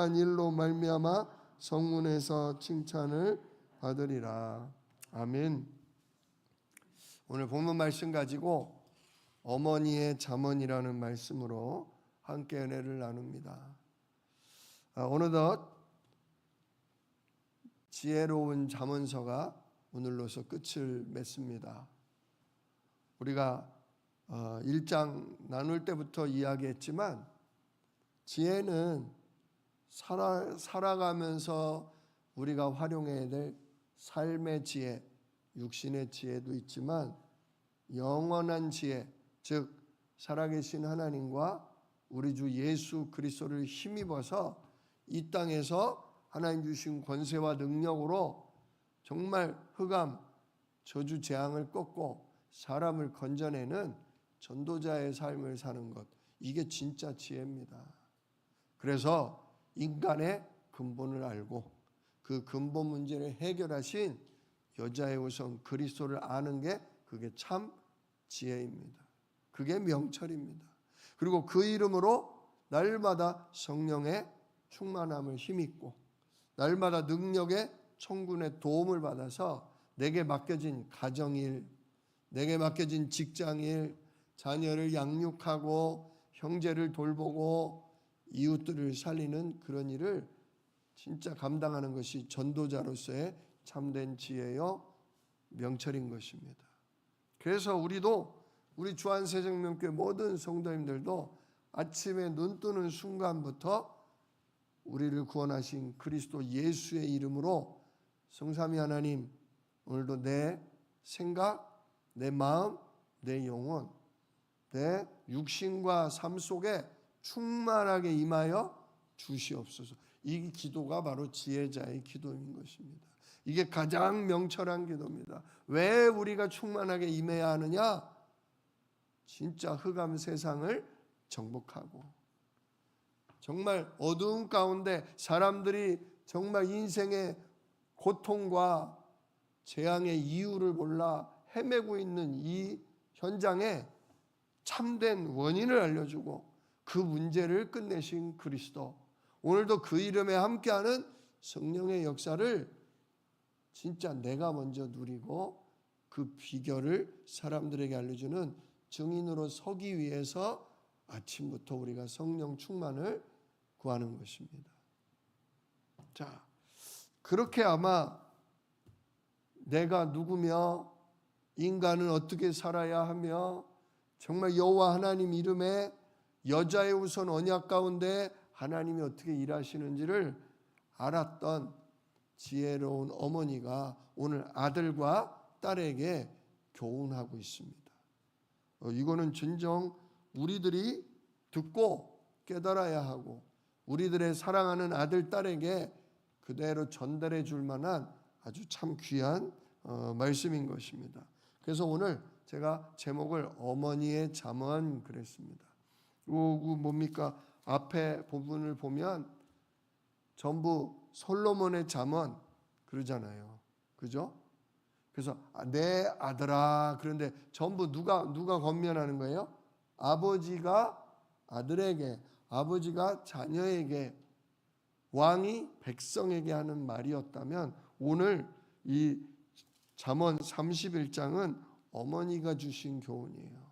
일로 말미암아 성문에서 칭찬을 받으리라. 아멘. 오늘 본문 말씀 가지고 어머니의 잠언이라는 말씀으로 함께 은혜를 나눕니다. 어느덧 지혜로운 잠언서가 오늘로서 끝을 맺습니다. 우리가 1장 나눌 때부터 이야기했지만 지혜는 살아가면서 우리가 활용해야 될 삶의 지혜, 육신의 지혜도 있지만 영원한 지혜, 즉 살아계신 하나님과 우리 주 예수 그리스도를 힘입어서 이 땅에서 하나님 주신 권세와 능력으로 정말 흑암, 저주 재앙을 꺾고 사람을 건져내는 전도자의 삶을 사는 것, 이게 진짜 지혜입니다. 그래서 인간의 근본을 알고 그 근본 문제를 해결하신 여자의 우선 그리스도를 아는 게 그게 참 지혜입니다. 그게 명철입니다. 그리고 그 이름으로 날마다 성령의 충만함을 힘입고 날마다 능력의 천군의 도움을 받아서 내게 맡겨진 가정일, 내게 맡겨진 직장일, 자녀를 양육하고 형제를 돌보고 이웃들을 살리는 그런 일을 진짜 감당하는 것이 전도자로서의 참된 지혜요 명철인 것입니다. 그래서 우리 주안새생명교회 모든 성도님들도 아침에 눈 뜨는 순간부터 우리를 구원하신 그리스도 예수의 이름으로 성삼위 하나님, 오늘도 내 생각, 내 마음, 내 영혼, 내 육신과 삶 속에 충만하게 임하여 주시옵소서. 이 기도가 바로 지혜자의 기도인 것입니다. 이게 가장 명철한 기도입니다. 왜 우리가 충만하게 임해야 하느냐? 진짜 흑암 세상을 정복하고 정말 어두운 가운데 사람들이 정말 인생의 고통과 재앙의 이유를 몰라 헤매고 있는 이 현장에 참된 원인을 알려주고 그 문제를 끝내신 그리스도, 오늘도 그 이름에 함께하는 성령의 역사를 진짜 내가 먼저 누리고 그 비결을 사람들에게 알려주는 증인으로 서기 위해서 아침부터 우리가 성령 충만을 구하는 것입니다. 자, 그렇게 아마 내가 누구며 인간은 어떻게 살아야 하며 정말 여호와 하나님 이름에 여자의 우선 언약 가운데 하나님이 어떻게 일하시는지를 알았던 지혜로운 어머니가 오늘 아들과 딸에게 교훈하고 있습니다. 이거는 진정 우리들이 듣고 깨달아야 하고 우리들의 사랑하는 아들, 딸에게 그대로 전달해 줄 만한 아주 참 귀한 말씀인 것입니다. 그래서 오늘 제가 제목을 어머니의 잠언 그랬습니다. 뭡니까? 앞에 부분을 보면 전부 솔로몬의 잠언 그러잖아요. 그죠? 그래서 내 아들아, 그런데 전부 누가 권면하는 거예요? 아버지가 아들에게, 아버지가 자녀에게, 왕이 백성에게 하는 말이었다면 오늘 이 잠언 31장은 어머니가 주신 교훈이에요.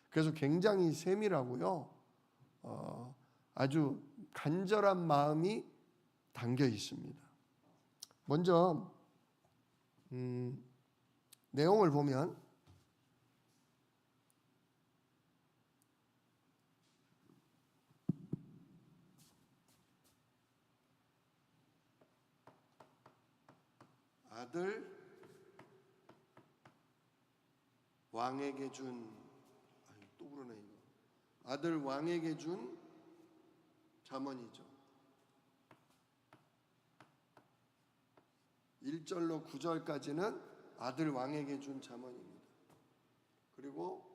그래서 굉장히 세밀하고요, 아주 간절한 마음이 담겨 있습니다. 먼저 내용을 보면 아들 왕에게 준, 또 그러네 이거. 아들 왕에게 준 잠언이죠. 1절로 9절까지는 아들 왕에게 준 잠언입니다. 그리고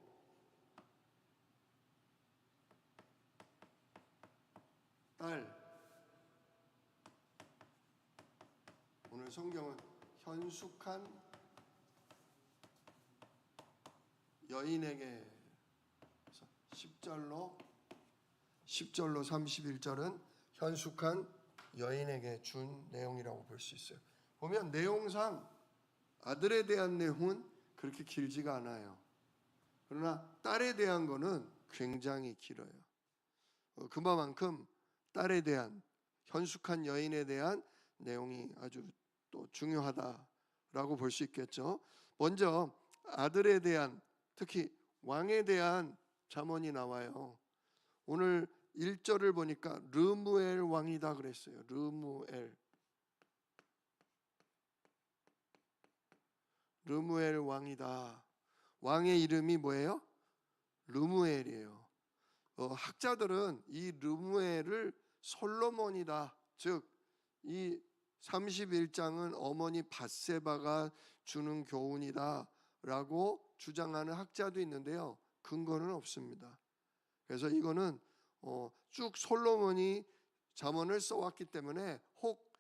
딸, 오늘 성경은 현숙한 여인에게 10절로 31절은 현숙한 여인에게 준 내용이라고 볼 수 있어요. 보면 내용상 아들에 대한 내용은 그렇게 길지가 않아요. 그러나 딸에 대한 거는 굉장히 길어요. 그만큼 딸에 대한, 현숙한 여인에 대한 내용이 아주 또 중요하다라고 볼 수 있겠죠. 먼저 아들에 대한, 특히 왕에 대한 잠언이 나와요. 오늘 1절을 보니까 르무엘 왕이다 그랬어요. 르무엘 왕이다. 왕의 이름이 뭐예요? 르무엘이에요. 학자들은 이 르무엘을 솔로몬이다, 즉 이 31장은 어머니 밧세바가 주는 교훈이다 라고 주장하는 학자도 있는데요, 근거는 없습니다. 그래서 이거는 쭉 솔로몬이 잠언을 써왔기 때문에 혹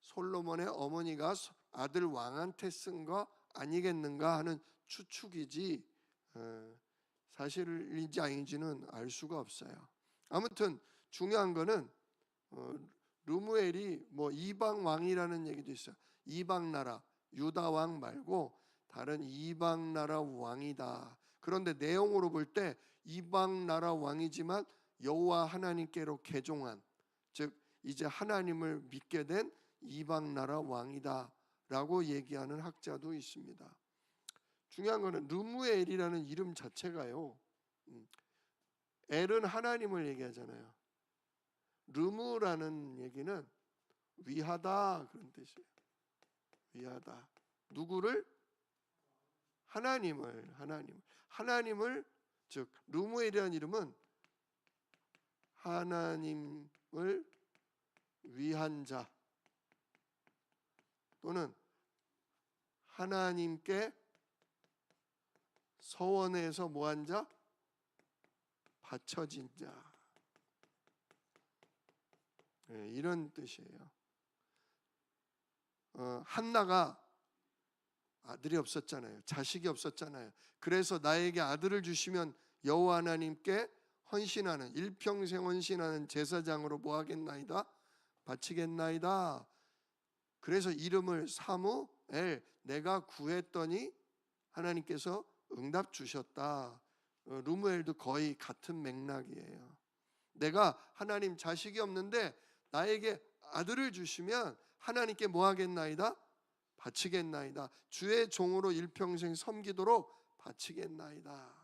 솔로몬의 어머니가 아들 왕한테 쓴 거 아니겠는가 하는 추측이지 사실인지 아닌지는 알 수가 없어요. 아무튼 중요한 거는 르무엘이 뭐 이방 왕이라는 얘기도 있어요. 이방 나라, 유다 왕 말고 다른 이방 나라 왕이다. 그런데 내용으로 볼 때 이방 나라 왕이지만 여호와 하나님께로 개종한, 즉 이제 하나님을 믿게 된 이방 나라 왕이다라고 얘기하는 학자도 있습니다. 중요한 거는 르무엘이라는 이름 자체가요, 엘은 하나님을 얘기하잖아요. 르무라는 얘기는 위하다 그런 뜻이에요. 위하다. 누구를? 하나님을, 즉 르무엘이라는 이름은 하나님을 위한 자 또는 하나님께 서원해서 뭐한 자? 바쳐진 자, 이런 뜻이에요. 한나가 아들이 없었잖아요. 자식이 없었잖아요. 그래서 나에게 아들을 주시면 여호와 하나님께 헌신하는, 일평생 헌신하는 제사장으로 뭐하겠나이다? 바치겠나이다. 그래서 이름을 사무엘, 내가 구했더니 하나님께서 응답 주셨다. 르무엘도 거의 같은 맥락이에요. 내가 하나님 자식이 없는데 나에게 아들을 주시면 하나님께 뭐하겠나이다? 바치겠나이다. 주의 종으로 일평생 섬기도록 바치겠나이다.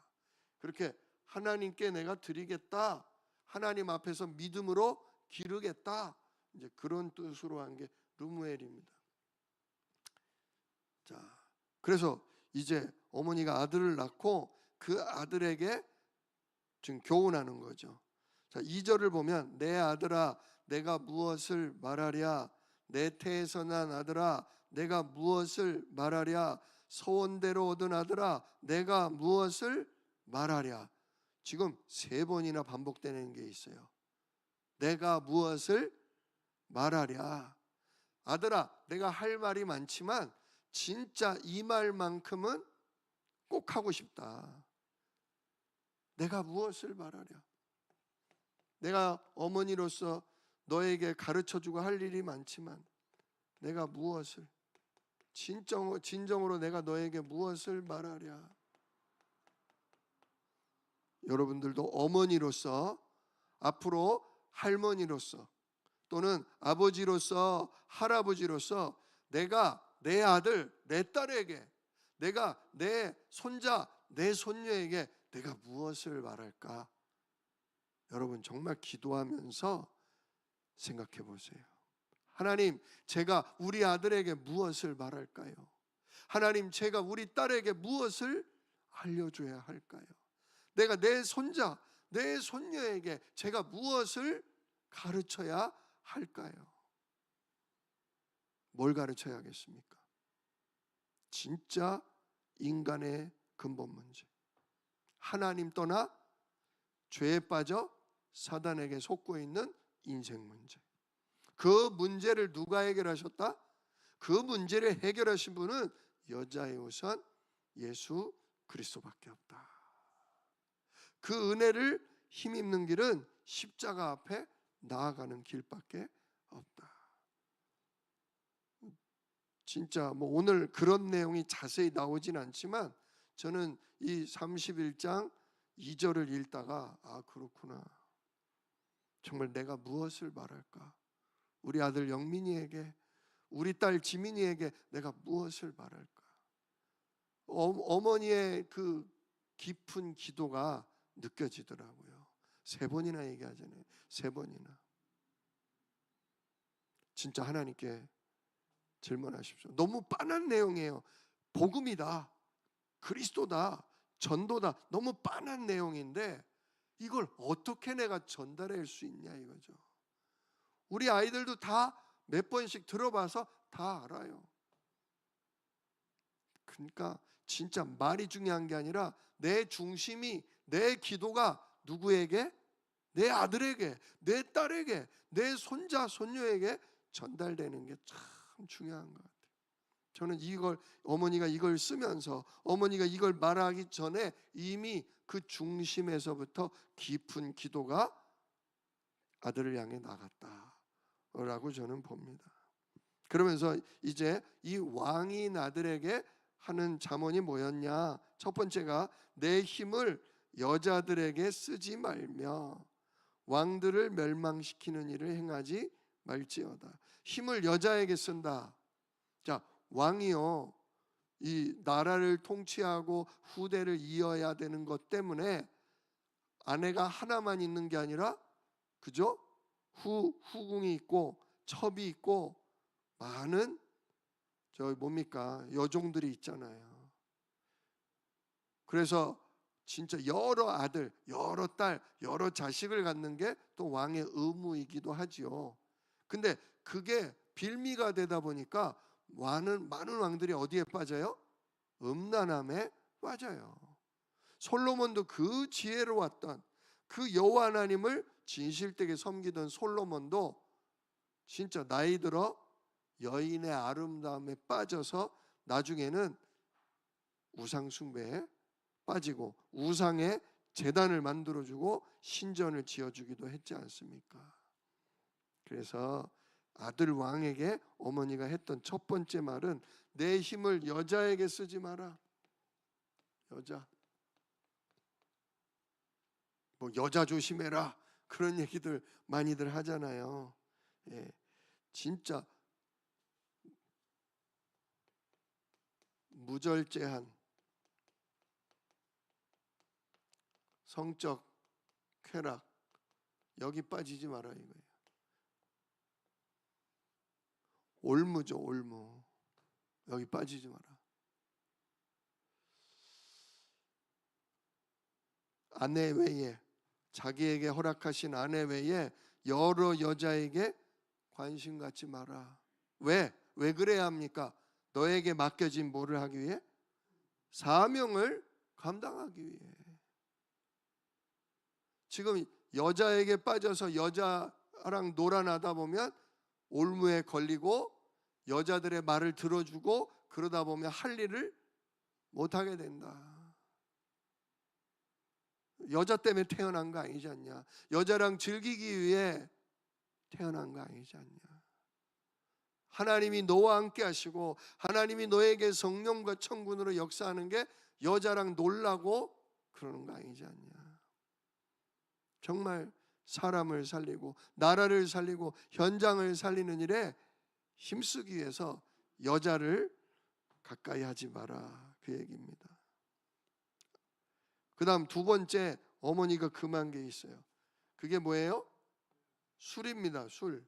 그렇게 하나님께 내가 드리겠다, 하나님 앞에서 믿음으로 기르겠다, 이제 그런 뜻으로 한 게 르무엘입니다. 자, 그래서 이제 어머니가 아들을 낳고 그 아들에게 지금 교훈하는 거죠. 자, 2절을 보면 내 아들아 내가 무엇을 말하랴, 내 태에서 난 아들아 내가 무엇을 말하랴, 소원대로 얻은 아들아 내가 무엇을 말하랴. 지금 3번이나 반복되는 게 있어요. 내가 무엇을 말하랴. 아들아, 내가 할 말이 많지만 진짜 이 말만큼은 꼭 하고 싶다. 내가 무엇을 말하랴. 내가 어머니로서 너에게 가르쳐주고 할 일이 많지만 내가 무엇을, 진정으로 내가 너에게 무엇을 말하랴. 여러분들도 어머니로서, 앞으로 할머니로서 또는 아버지로서, 할아버지로서 내가 내 아들, 내 딸에게, 내가 내 손자, 내 손녀에게 내가 무엇을 말할까? 여러분 정말 기도하면서 생각해 보세요. 하나님, 제가 우리 아들에게 무엇을 말할까요? 하나님, 제가 우리 딸에게 무엇을 알려줘야 할까요? 내가 내 손자, 내 손녀에게 제가 무엇을 가르쳐야 할까요? 뭘 가르쳐야 하겠습니까? 진짜 인간의 근본 문제, 하나님 떠나 죄에 빠져 사단에게 속고 있는 인생 문제. 그 문제를 누가 해결하셨다? 그 문제를 해결하신 분은 여자의 우선 예수 그리스도밖에 없다. 그 은혜를 힘입는 길은 십자가 앞에 나아가는 길밖에 없다. 진짜 뭐 오늘 그런 내용이 자세히 나오진 않지만 저는 이 31장 2절을 읽다가 그렇구나. 정말 내가 무엇을 말할까? 우리 아들 영민이에게, 우리 딸 지민이에게 내가 무엇을 말할까? 어머니의 그 깊은 기도가 느껴지더라고요. 3번이나 얘기하잖아요. 3번이나. 진짜 하나님께 질문하십시오. 너무 빤한 내용이에요. 복음이다, 그리스도다, 전도다, 너무 빤한 내용인데 이걸 어떻게 내가 전달할 수 있냐 이거죠. 우리 아이들도 다 몇 번씩 들어봐서 다 알아요. 그러니까 진짜 말이 중요한 게 아니라 내 중심이, 내 기도가 누구에게? 내 아들에게, 내 딸에게, 내 손자, 손녀에게 전달되는 게 참 중요한 것 같아요. 저는 이걸, 어머니가 이걸 쓰면서 어머니가 이걸 말하기 전에 이미 그 중심에서부터 깊은 기도가 아들을 향해 나갔다라고 저는 봅니다. 그러면서 이제 이 왕인 아들에게 하는 잠언이 뭐였냐? 첫 번째가 내 힘을 여자들에게 쓰지 말며 왕들을 멸망시키는 일을 행하지 말지어다. 힘을 여자에게 쓴다. 자, 왕이요, 이 나라를 통치하고 후대를 이어야 되는 것 때문에 아내가 하나만 있는 게 아니라, 그죠? 후궁이 있고 첩이 있고 많은 뭡니까? 여종들이 있잖아요. 그래서 진짜 여러 아들, 여러 딸, 여러 자식을 갖는 게 또 왕의 의무이기도 하지요. 근데 그게 빌미가 되다 보니까 많은 왕들이 어디에 빠져요? 음란함에 빠져요. 솔로몬도 그 지혜로웠던 그 여호와 하나님을 진실되게 섬기던 솔로몬도 진짜 나이 들어 여인의 아름다움에 빠져서 나중에는 우상 숭배에 빠지고 우상의 제단을 만들어주고 신전을 지어주기도 했지 않습니까? 그래서 아들 왕에게 어머니가 했던 첫 번째 말은 내 힘을 여자에게 쓰지 마라. 여자, 뭐 여자 조심해라, 그런 얘기들 많이들 하잖아요. 예, 진짜 무절제한 성적 쾌락, 여기 빠지지 마라 이거예요. 올무죠, 올무. 여기 빠지지 마라. 아내 외에, 자기에게 허락하신 아내 외에 여러 여자에게 관심 갖지 마라. 왜 그래야 합니까? 너에게 맡겨진 뭐를 하기 위해? 사명을 감당하기 위해. 지금 여자에게 빠져서 여자랑 놀아나다 보면 올무에 걸리고 여자들의 말을 들어주고 그러다 보면 할 일을 못하게 된다. 여자 때문에 태어난 거 아니지 않냐? 여자랑 즐기기 위해 태어난 거 아니지 않냐? 하나님이 너와 함께 하시고 하나님이 너에게 성령과 천군으로 역사하는 게 여자랑 놀라고 그러는 거 아니지 않냐? 정말 사람을 살리고 나라를 살리고 현장을 살리는 일에 힘쓰기 위해서 여자를 가까이 하지 마라, 그 얘기입니다. 그 다음 두 번째 어머니가 금한 게 있어요. 그게 뭐예요? 술입니다. 술.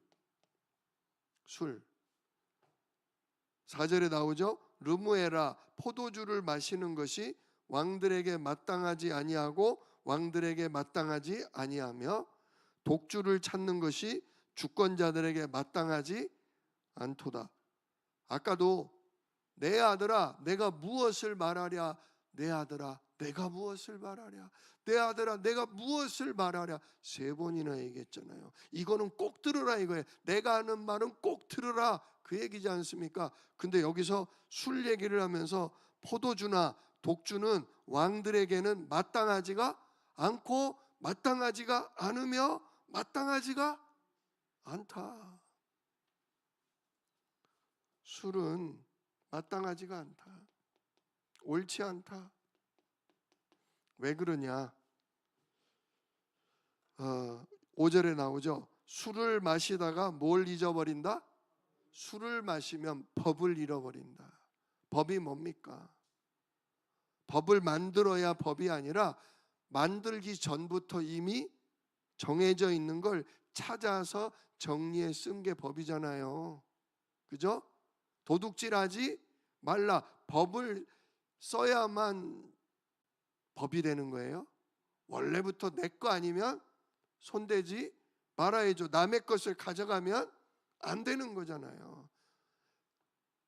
4절에 나오죠. 르무에라, 포도주를 마시는 것이 왕들에게 마땅하지 아니하고 왕들에게 마땅하지 아니하며 독주를 찾는 것이 주권자들에게 마땅하지 않도다. 아까도 내 아들아 내가 무엇을 말하랴, 내 아들아 내가 무엇을 말하랴, 내 아들아 내가 무엇을 말하랴 3번이나 얘기했잖아요. 이거는 꼭 들으라 이거예요. 내가 하는 말은 꼭 들으라, 그 얘기지 않습니까? 근데 여기서 술 얘기를 하면서 포도주나 독주는 왕들에게는 마땅하지가 않고 마땅하지가 않으며 마땅하지가 않다. 술은 마땅하지가 않다. 옳지 않다. 왜 그러냐? 5절에 나오죠. 술을 마시다가 뭘 잊어버린다? 술을 마시면 법을 잃어버린다. 법이 뭡니까? 법을 만들어야 법이 아니라 만들기 전부터 이미 정해져 있는 걸 찾아서 정리해 쓴 게 법이잖아요. 그죠? 도둑질하지 말라. 법을 써야만 법이 되는 거예요. 원래부터 내 거 아니면 손대지 말아야죠. 남의 것을 가져가면 안 되는 거잖아요.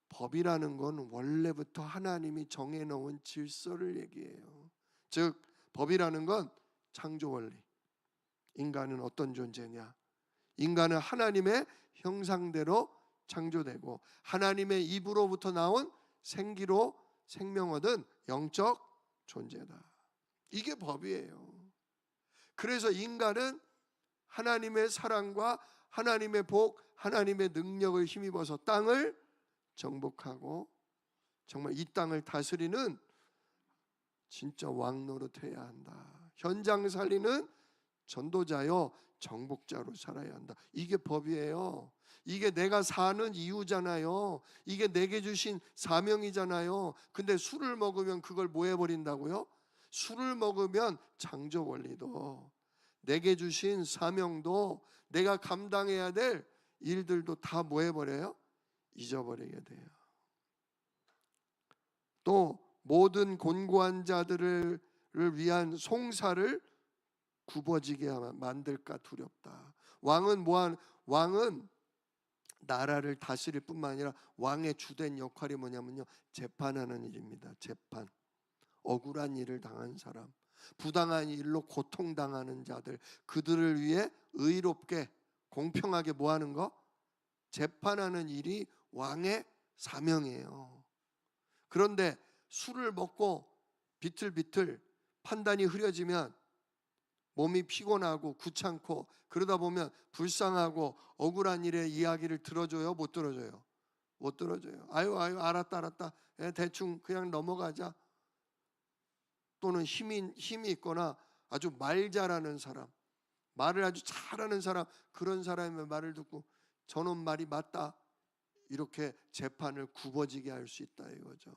법이라는 건 원래부터 하나님이 정해놓은 질서를 얘기해요. 즉 법이라는 건 창조 원리. 인간은 어떤 존재냐? 인간은 하나님의 형상대로 창조되고 하나님의 입으로부터 나온 생기로 생명 얻은 영적 존재다. 이게 법이에요. 그래서 인간은 하나님의 사랑과 하나님의 복, 하나님의 능력을 힘입어서 땅을 정복하고 정말 이 땅을 다스리는 진짜 왕 노릇해야 한다. 현장 살리는 전도자요 정복자로 살아야 한다. 이게 법이에요. 이게 내가 사는 이유잖아요. 이게 내게 주신 사명이잖아요. 근데 술을 먹으면 그걸 뭐 해버린다고요? 술을 먹으면 창조 원리도 내게 주신 사명도 내가 감당해야 될 일들도 다 뭐 해버려요? 잊어버리게 돼요. 또 모든 곤고한 자들을 위한 송사를 굽어지게 만들까 두렵다. 왕은 나라를 다스릴 뿐만 아니라 왕의 주된 역할이 뭐냐면요, 재판하는 일입니다. 재판. 억울한 일을 당한 사람, 부당한 일로 고통당하는 자들, 그들을 위해 의롭게 공평하게 뭐 하는 거? 재판하는 일이 왕의 사명이에요. 그런데 술을 먹고 비틀비틀 판단이 흐려지면 몸이 피곤하고 귀찮고 그러다 보면 불쌍하고 억울한 일의 이야기를 들어줘요? 못 들어줘요? 못 들어줘요. 아유 알았다 대충 그냥 넘어가자. 또는 힘이 있거나 아주 말 잘하는 사람, 말을 아주 잘하는 사람, 그런 사람의 말을 듣고 저놈 말이 맞다, 이렇게 재판을 굽어지게 할 수 있다 이거죠.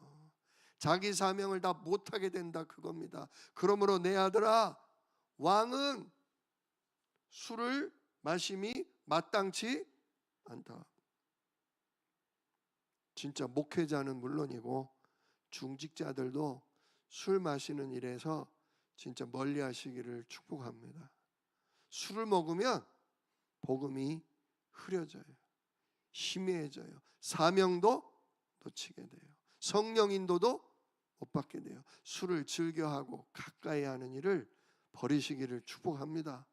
자기 사명을 다 못하게 된다 그겁니다. 그러므로 내 아들아, 왕은 술을 마심이 마땅치 않다. 진짜 목회자는 물론이고 중직자들도 술 마시는 일에서 진짜 멀리 하시기를 축복합니다. 술을 먹으면 복음이 흐려져요. 희미해져요. 사명도 놓치게 돼요. 성령 인도도 못 받게 돼요. 술을 즐겨하고 가까이 하는 일을 버리시기를 축복합니다.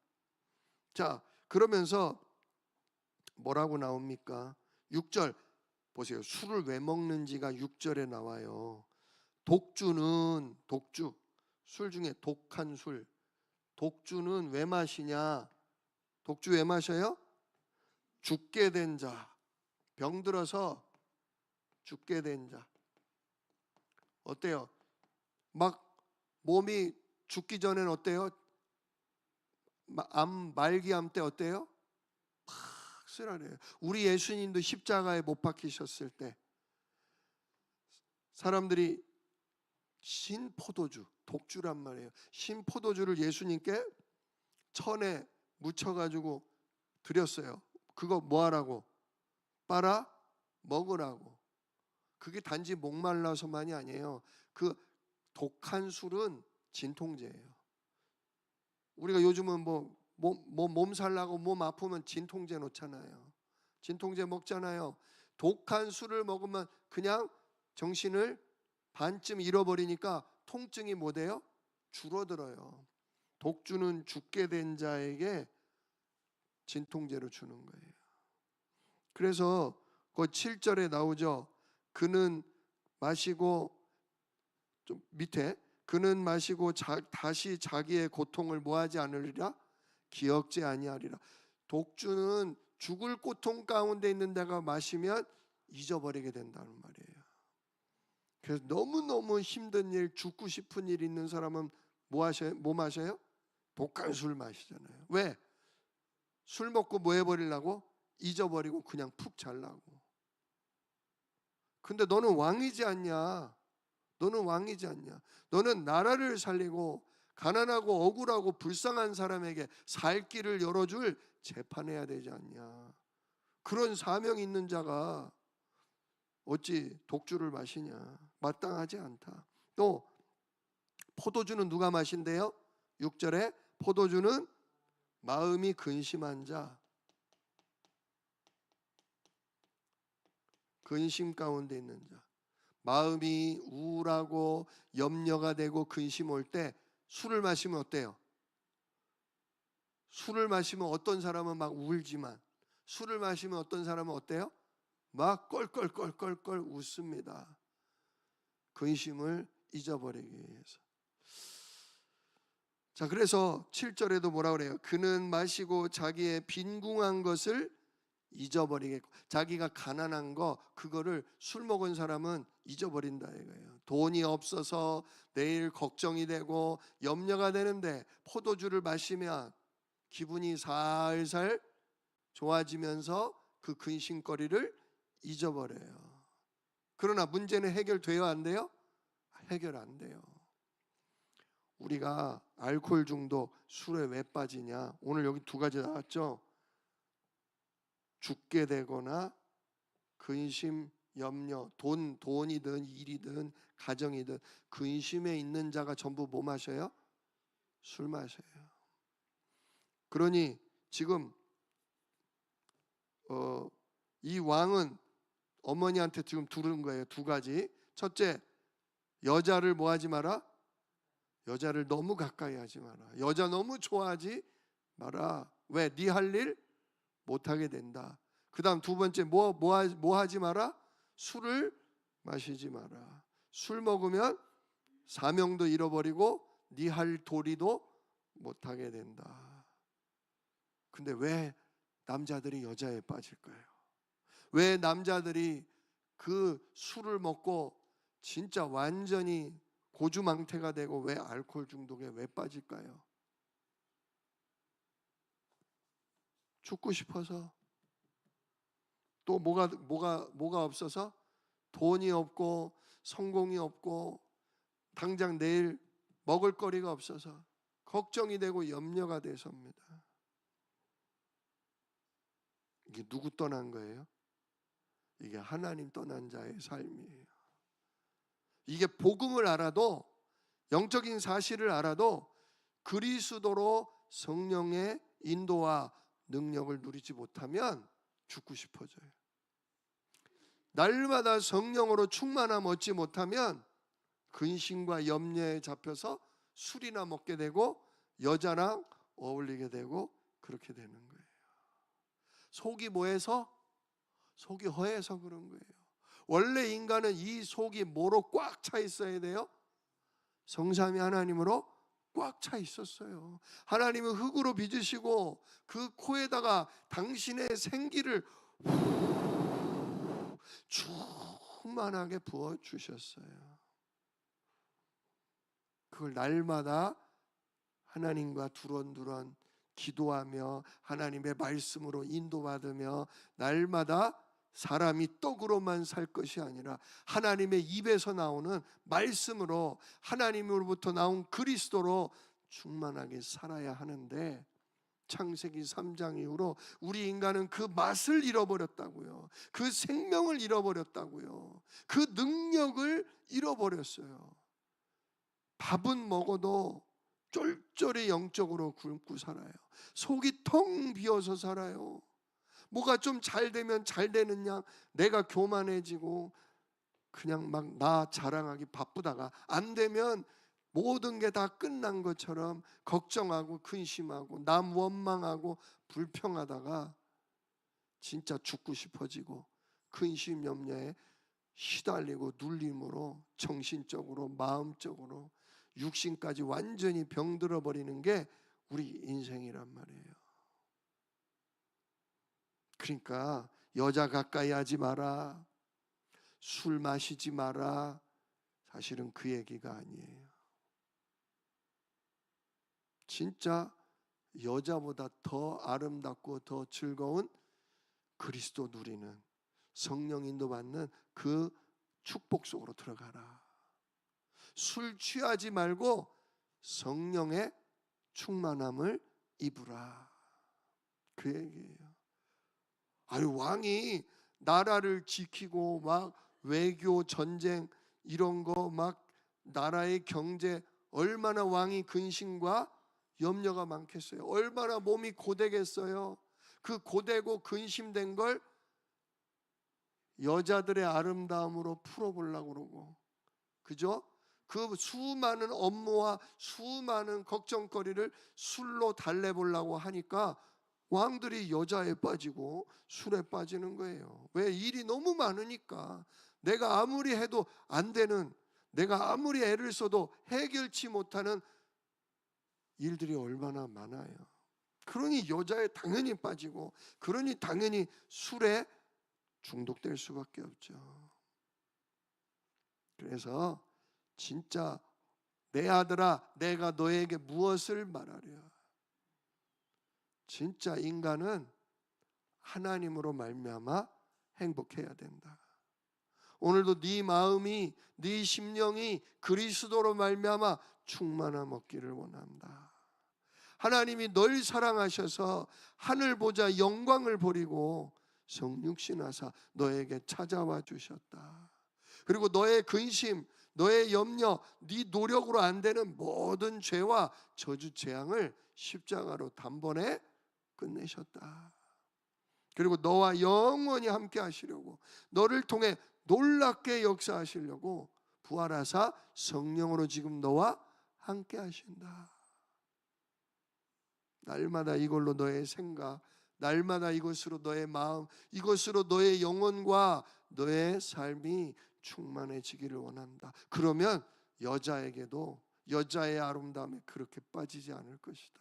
자, 그러면서 뭐라고 나옵니까? 6절 보세요. 술을 왜 먹는지가 6절에 나와요. 독주, 술 중에 독한 술. 독주는 왜 마시냐? 독주 왜 마셔요? 죽게 된 자, 병들어서 죽게 된 자. 어때요? 막 몸이 죽기 전엔 어때요? 말기암 때 어때요? 막 쓰라려요. 우리 예수님도 십자가에 못 박히셨을 때 사람들이 신포도주, 독주란 말이에요. 신포도주를 예수님께 천에 묻혀가지고 드렸어요. 그거 뭐 하라고? 빨아 먹으라고. 그게 단지 목말라서만이 아니에요. 그 독한 술은 진통제예요. 우리가 요즘은 몸 살라고 몸 아프면 진통제 놓잖아요. 진통제 먹잖아요. 독한 술을 먹으면 그냥 정신을 반쯤 잃어버리니까 통증이 뭐 돼요? 줄어들어요. 독주는 죽게 된 자에게 진통제로 주는 거예요. 그래서 그 7절에 나오죠. 그는 마시고, 좀 밑에, 그는 마시고 다시 자기의 고통을 뭐하지 않으리라? 기억지 아니하리라. 독주는 죽을 고통 가운데 있는 데가 마시면 잊어버리게 된다는 말이에요. 그래서 너무너무 힘든 일, 죽고 싶은 일 있는 사람은 뭐 마셔요? 독한 술 마시잖아요. 왜? 술 먹고 뭐 해버리려고? 잊어버리고 그냥 푹 자려고. 근데 너는 왕이지 않냐? 너는 왕이지 않냐? 너는 나라를 살리고 가난하고 억울하고 불쌍한 사람에게 살 길을 열어줄 재판해야 되지 않냐? 그런 사명 있는 자가 어찌 독주를 마시냐? 마땅하지 않다. 또 포도주는 누가 마신대요? 6절에 포도주는 마음이 근심한 자, 근심 가운데 있는 자, 마음이 우울하고 염려가 되고 근심 올 때 술을 마시면 어때요? 술을 마시면 어떤 사람은 막 울지만 술을 마시면 어떤 사람은 어때요? 막 껄껄껄껄껄 웃습니다. 근심을 잊어버리기 위해서. 자, 그래서 7절에도 뭐라 그래요? 그는 마시고 자기의 빈궁한 것을 잊어버리겠고, 자기가 가난한 거 그거를 술 먹은 사람은 잊어버린다 이거예요. 돈이 없어서 내일 걱정이 되고 염려가 되는데 포도주를 마시면 기분이 살살 좋아지면서 그 근심거리를 잊어버려요. 그러나 문제는 해결돼요, 안 돼요? 해결 안 돼요. 우리가 알코올 중독, 술에 왜 빠지냐? 오늘 여기 두 가지 나왔죠? 죽게 되거나 근심, 염려, 돈이든 일이든 가정이든 근심에 있는 자가 전부 뭐 마셔요? 술 마셔요. 그러니 지금 이 왕은 어머니한테 지금 들은 거예요. 두 가지. 첫째, 여자를 뭐 하지 마라? 여자를 너무 가까이 하지 마라. 여자 너무 좋아하지 마라. 왜? 네 할 일 못하게 된다. 그 다음 두 번째, 뭐 하지 마라? 술을 마시지 마라. 술 먹으면 사명도 잃어버리고 네 할 도리도 못하게 된다. 근데 왜 남자들이 여자에 빠질까요? 왜 남자들이 그 술을 먹고 진짜 완전히 고주망태가 되고 왜 알코올 중독에 왜 빠질까요? 죽고 싶어서. 또 뭐가 없어서? 돈이 없고 성공이 없고 당장 내일 먹을 거리가 없어서 걱정이 되고 염려가 돼서입니다. 이게 누구 떠난 거예요? 이게 하나님 떠난 자의 삶이에요. 이게 복음을 알아도, 영적인 사실을 알아도 그리스도로 성령의 인도와 능력을 누리지 못하면 죽고 싶어져요. 날마다 성령으로 충만함 얻지 못하면 근심과 염려에 잡혀서 술이나 먹게 되고 여자랑 어울리게 되고 그렇게 되는 거예요. 속이 뭐해서? 속이 허해서 그런 거예요. 원래 인간은 이 속이 뭐로 꽉 차 있어야 돼요? 성삼위 하나님으로 꽉 차 있었어요. 하나님은 흙으로 빚으시고 그 코에다가 당신의 생기를 충만하게 부어주셨어요. 그걸 날마다 하나님과 두런두런 기도하며 하나님의 말씀으로 인도받으며 날마다 사람이 떡으로만 살 것이 아니라 하나님의 입에서 나오는 말씀으로 하나님으로부터 나온 그리스도로 충만하게 살아야 하는데, 창세기 3장 이후로 우리 인간은 그 맛을 잃어버렸다고요. 그 생명을 잃어버렸다고요. 그 능력을 잃어버렸어요. 밥은 먹어도 쫄쫄이 영적으로 굶고 살아요. 속이 텅 비어서 살아요. 뭐가 좀 잘 되면 잘 되는 양 내가 교만해지고 그냥 막 나 자랑하기 바쁘다가 안 되면 모든 게 다 끝난 것처럼 걱정하고 근심하고 남 원망하고 불평하다가 진짜 죽고 싶어지고 근심 염려에 시달리고 눌림으로 정신적으로 마음적으로 육신까지 완전히 병들어 버리는 게 우리 인생이란 말이에요. 그러니까 여자 가까이 하지 마라, 술 마시지 마라, 사실은 그 얘기가 아니에요. 진짜 여자보다 더 아름답고 더 즐거운 그리스도 누리는, 성령 인도 받는 그 축복 속으로 들어가라. 술 취하지 말고 성령의 충만함을 입으라, 그 얘기예요. 아유, 왕이 나라를 지키고 막 외교 전쟁 이런 거 막 나라의 경제, 얼마나 왕이 근심과 염려가 많겠어요. 얼마나 몸이 고되겠어요. 그 고되고 근심된 걸 여자들의 아름다움으로 풀어보려고 그러고, 그죠? 그 수많은 업무와 수많은 걱정거리를 술로 달래보려고 하니까 왕들이 여자에 빠지고 술에 빠지는 거예요. 왜? 일이 너무 많으니까. 내가 아무리 해도 안 되는, 내가 아무리 애를 써도 해결치 못하는 일들이 얼마나 많아요. 그러니 여자에 당연히 빠지고, 그러니 당연히 술에 중독될 수밖에 없죠. 그래서 진짜 내 아들아, 내가 너에게 무엇을 말하랴. 진짜 인간은 하나님으로 말미암아 행복해야 된다. 오늘도 네 마음이, 네 심령이 그리스도로 말미암아 충만함 얻기를 원한다. 하나님이 널 사랑하셔서 하늘 보자 영광을 버리고 성육신하사 너에게 찾아와 주셨다. 그리고 너의 근심, 너의 염려, 네 노력으로 안 되는 모든 죄와 저주 재앙을 십자가로 단번에 끝내셨다. 그리고 너와 영원히 함께 하시려고, 너를 통해 놀랍게 역사하시려고 부활하사 성령으로 지금 너와 함께 하신다. 날마다 이걸로 너의 생각, 날마다 이것으로 너의 마음, 이것으로 너의 영혼과 너의 삶이 충만해지기를 원한다. 그러면 여자에게도 여자의 아름다움에 그렇게 빠지지 않을 것이다.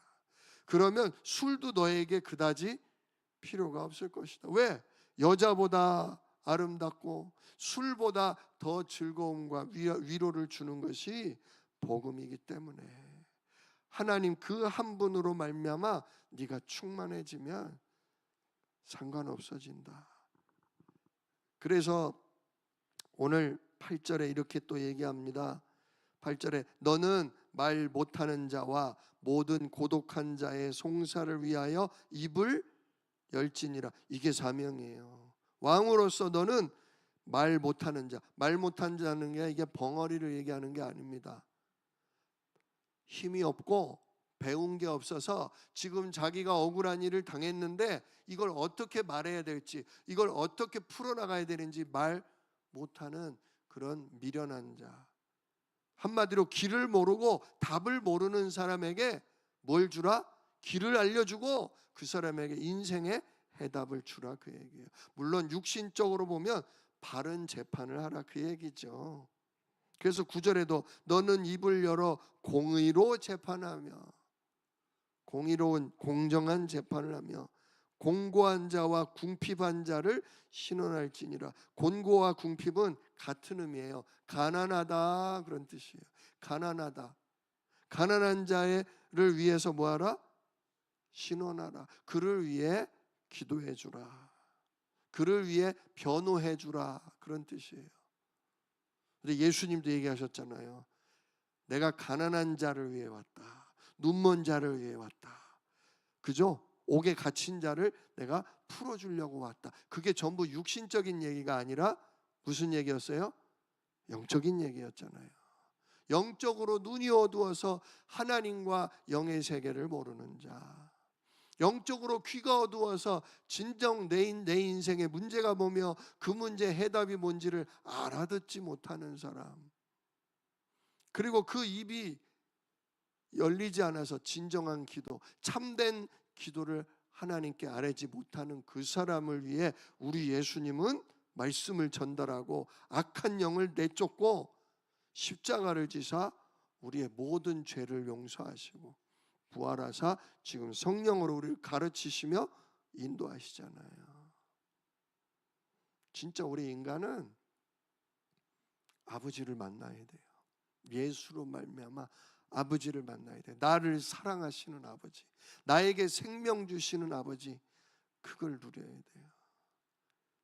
그러면 술도 너에게 그다지 필요가 없을 것이다. 왜? 여자보다 아름답고 술보다 더 즐거움과 위로를 주는 것이 복음이기 때문에, 하나님 그 한 분으로 말미암아 네가 충만해지면 상관없어진다. 그래서 오늘 8절에 이렇게 또 얘기합니다. 8절에 너는 말 못하는 자와 모든 고독한 자의 송사를 위하여 입을 열지니라. 이게 사명이에요. 왕으로서 너는 말 못하는 자, 말 못하는 자는 게 이게 벙어리를 얘기하는 게 아닙니다. 힘이 없고 배운 게 없어서 지금 자기가 억울한 일을 당했는데 이걸 어떻게 말해야 될지, 이걸 어떻게 풀어나가야 되는지 말 못하는 그런 미련한 자, 한마디로 길을 모르고 답을 모르는 사람에게 뭘 주라? 길을 알려주고 그 사람에게 인생의 해답을 주라, 그 얘기예요. 물론 육신적으로 보면 바른 재판을 하라, 그 얘기죠. 그래서 9절에도 너는 입을 열어 공의로 재판하며, 공의로운 공정한 재판을 하며 공고한 자와 궁핍한 자를 신원할지니라. 곤고와 궁핍은 같은 의미예요. 가난하다 그런 뜻이에요. 가난하다. 가난한 자를 위해서 뭐하라? 신원하라. 그를 위해 기도해 주라. 그를 위해 변호해 주라, 그런 뜻이에요. 근데 예수님도 얘기하셨잖아요. 내가 가난한 자를 위해 왔다. 눈먼 자를 위해 왔다. 그죠? 옥에 갇힌 자를 내가 풀어주려고 왔다. 그게 전부 육신적인 얘기가 아니라 무슨 얘기였어요? 영적인 얘기였잖아요. 영적으로 눈이 어두워서 하나님과 영의 세계를 모르는 자, 영적으로 귀가 어두워서 진정 내 인생의 문제가 뭐며 그 문제의 해답이 뭔지를 알아듣지 못하는 사람, 그리고 그 입이 열리지 않아서 진정한 기도, 참된 기도를 하나님께 아뢰지 못하는 그 사람을 위해 우리 예수님은 말씀을 전달하고 악한 영을 내쫓고 십자가를 지사 우리의 모든 죄를 용서하시고 부활하사 지금 성령으로 우리를 가르치시며 인도하시잖아요. 진짜 우리 인간은 아버지를 만나야 돼요. 예수로 말미암아 아버지를 만나야 돼. 나를 사랑하시는 아버지, 나에게 생명 주시는 아버지, 그걸 누려야 돼요.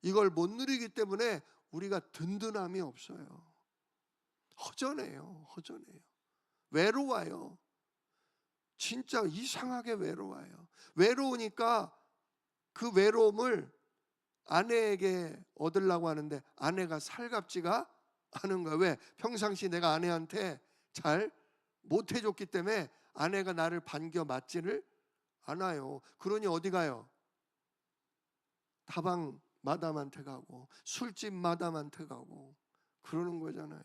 이걸 못 누리기 때문에 우리가 든든함이 없어요. 허전해요. 외로워요. 진짜 이상하게 외로워요. 외로우니까 그 외로움을 아내에게 얻으려고 하는데 아내가 살갑지가 않은 거야. 왜? 평상시 내가 아내한테 잘 못해줬기 때문에 아내가 나를 반겨 맞지를 않아요. 그러니 어디 가요? 다방 마담한테 가고 술집 마담한테 가고 그러는 거잖아요.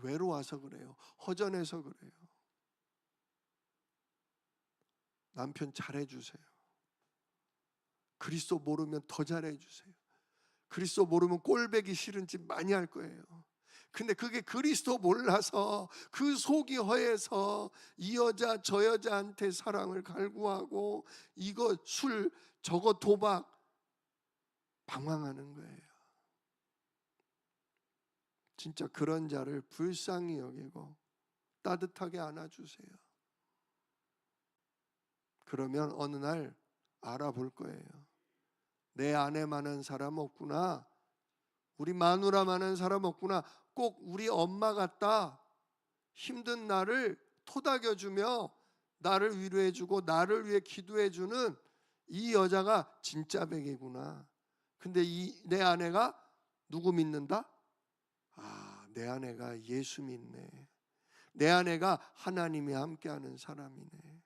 외로워서 그래요. 허전해서 그래요. 남편 잘해주세요. 그리스도 모르면 더 잘해주세요. 그리스도 모르면 꼴배기 싫은 짓 많이 할 거예요. 근데 그게 그리스도 몰라서 그 속이 허해서 이 여자 저 여자한테 사랑을 갈구하고 이거 술 저거 도박 방황하는 거예요. 진짜 그런 자를 불쌍히 여기고 따뜻하게 안아주세요. 그러면 어느 날 알아볼 거예요. 내 아내만한 사람 없구나. 우리 마누라만한 사람 없구나. 꼭 우리 엄마 같다. 힘든 나를 토닥여주며 나를 위로해주고 나를 위해 기도해주는 이 여자가 진짜 백이구나. 근데 내 아내가 누구 믿는다? 내 아내가 예수 믿네. 내 아내가 하나님이 함께하는 사람이네.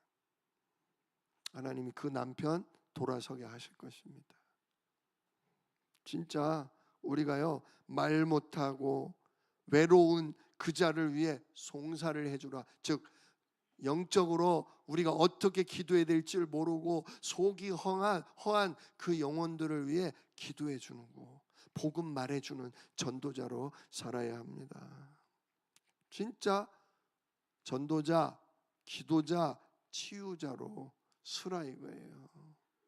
하나님이 그 남편 돌아서게 하실 것입니다. 진짜 우리가요, 말 못하고 외로운 그 자를 위해 송사를 해주라. 즉 영적으로 우리가 어떻게 기도해야 될지를 모르고 속이 허한 그 영혼들을 위해 기도해 주는 거, 복음 말해주는 전도자로 살아야 합니다. 진짜 전도자, 기도자, 치유자로 쓰라 이거예요.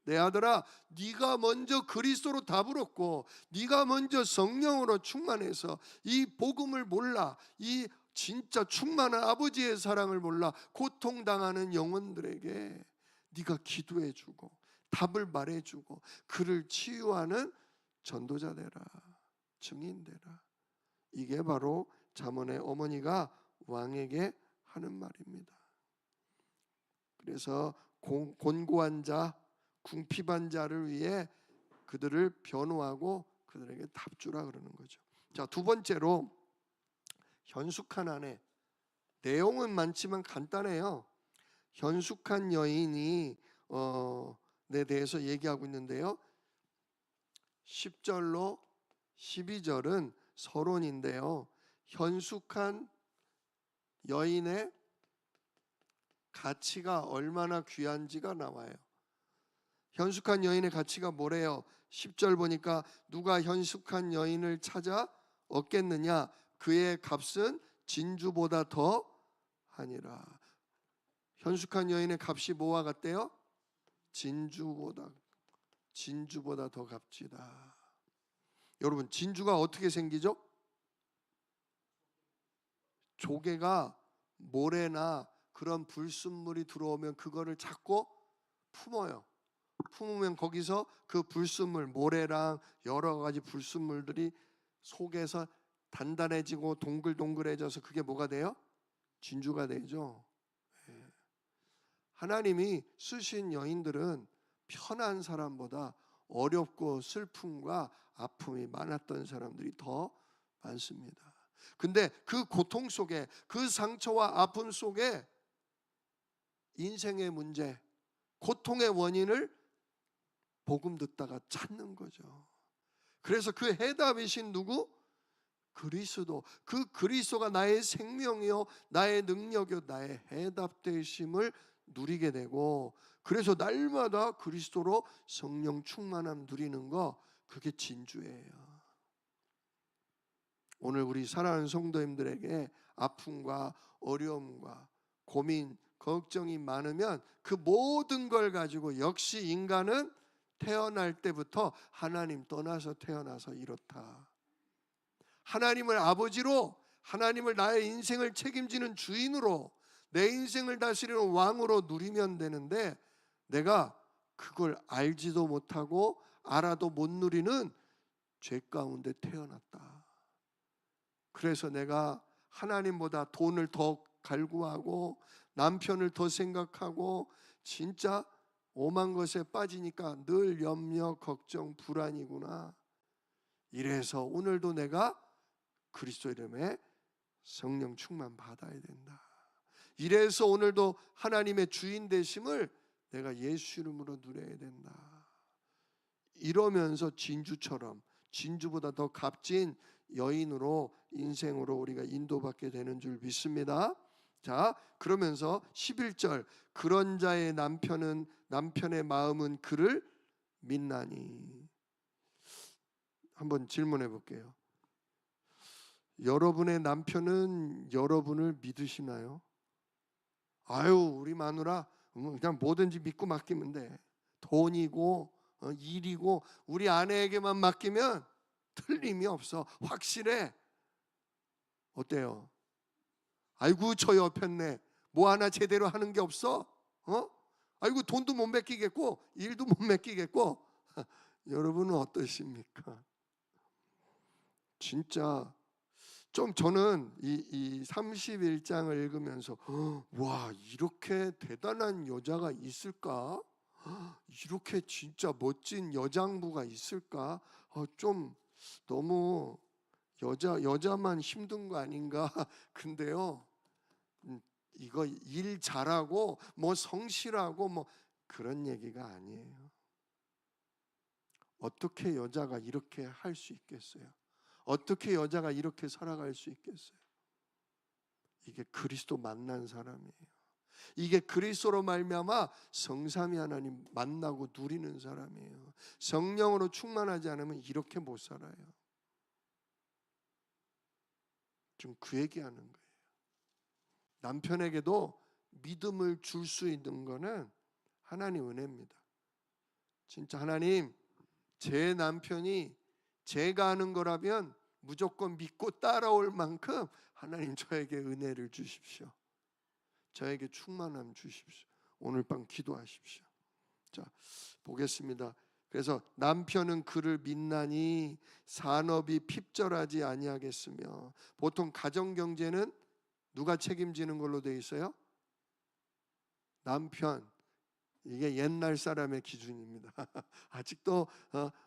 내 아들아, 네가 먼저 그리스도로 답을 얻고 네가 먼저 성령으로 충만해서 이 복음을 몰라, 이 진짜 충만한 아버지의 사랑을 몰라 고통당하는 영혼들에게 네가 기도해주고 답을 말해주고 그를 치유하는 전도자 되라, 증인 되라. 이게 바로 잠언의 어머니가 왕에게 하는 말입니다. 그래서 곤고한 자, 궁핍한 자를 위해 그들을 변호하고 그들에게 답주라 그러는 거죠. 자, 두 번째로 현숙한 아내. 내용은 많지만 간단해요. 현숙한 여인이 에 대해서 얘기하고 있는데요. 10절로 12절은 서론인데요. 현숙한 여인의 가치가 얼마나 귀한지가 나와요. 현숙한 여인의 가치가 뭐래요? 10절 보니까 누가 현숙한 여인을 찾아 얻겠느냐? 그의 값은 진주보다 더 하니라. 현숙한 여인의 값이 뭐와 같대요? 진주보다 더 값지다. 여러분, 진주가 어떻게 생기죠? 조개가 모래나 그런 불순물이 들어오면 그거를 잡고 품어요. 품으면 거기서 그 불순물, 모래랑 여러 가지 불순물들이 속에서 단단해지고 동글동글해져서 그게 뭐가 돼요? 진주가 되죠. 하나님이 쓰신 여인들은 편한 사람보다 어렵고 슬픔과 아픔이 많았던 사람들이 더 많습니다. 근데 그 고통 속에, 그 상처와 아픔 속에 인생의 문제, 고통의 원인을 복음 듣다가 찾는 거죠. 그래서 그 해답이신 누구? 그리스도. 그 그리스도가 나의 생명이요, 나의 능력이요, 나의 해답 되심을 누리게 되고, 그래서 날마다 그리스도로 성령 충만함 누리는 거, 그게 진주예요. 오늘 우리 사랑하는 성도님들에게 아픔과 어려움과 고민, 걱정이 많으면 그 모든 걸 가지고 역시 인간은 태어날 때부터 하나님 떠나서 태어나서 이렇다. 하나님을 아버지로, 하나님을 나의 인생을 책임지는 주인으로, 내 인생을 다스리는 왕으로 누리면 되는데 내가 그걸 알지도 못하고 알아도 못 누리는 죄 가운데 태어났다. 그래서 내가 하나님보다 돈을 더 갈구하고 남편을 더 생각하고 진짜 오만 것에 빠지니까 늘 염려, 걱정, 불안이구나. 이래서 오늘도 내가 그리스도 이름에 성령 충만 받아야 된다. 이래서 오늘도 하나님의 주인 되심을 내가 예수 이름으로 누려야 된다. 이러면서 진주처럼, 진주보다 더 값진 여인으로 인생으로 우리가 인도받게 되는 줄 믿습니다. 자, 그러면서 11절, 그런 자의 남편의 마음은 그를 믿나니. 한번 질문해 볼게요. 여러분의 남편은 여러분을 믿으시나요? 아유, 우리 마누라 그냥 뭐든지 믿고 맡기면 돼. 돈이고 일이고 우리 아내에게만 맡기면 틀림이 없어. 확실해. 어때요? 아이고, 저 옆했네. 뭐 하나 제대로 하는 게 없어? 아이고, 돈도 못 맡기겠고 일도 못 맡기겠고. 여러분은 어떠십니까? 진짜 좀 저는 이 31장을 읽으면서 와, 이렇게 대단한 여자가 있을까? 이렇게 진짜 멋진 여장부가 있을까? 좀 너무 여자만 힘든 거 아닌가? 근데요, 이거 일 잘하고 뭐 성실하고 뭐 그런 얘기가 아니에요. 어떻게 여자가 이렇게 할 수 있겠어요? 어떻게 여자가 이렇게 살아갈 수 있겠어요? 이게 그리스도 만난 사람이에요. 이게 그리스도로 말미암아 성삼위 하나님 만나고 누리는 사람이에요. 성령으로 충만하지 않으면 이렇게 못 살아요. 좀 그 얘기하는 거예요. 남편에게도 믿음을 줄 수 있는 거는 하나님 은혜입니다. 진짜 하나님, 제 남편이 제가 하는 거라면 무조건 믿고 따라올 만큼 하나님 저에게 은혜를 주십시오. 저에게 충만함 주십시오. 오늘 밤 기도하십시오. 자, 보겠습니다. 그래서 남편은 그를 믿나니 산업이 핍절하지 아니하겠으며. 보통 가정 경제는 누가 책임지는 걸로 돼 있어요? 남편. 이게 옛날 사람의 기준입니다. 아직도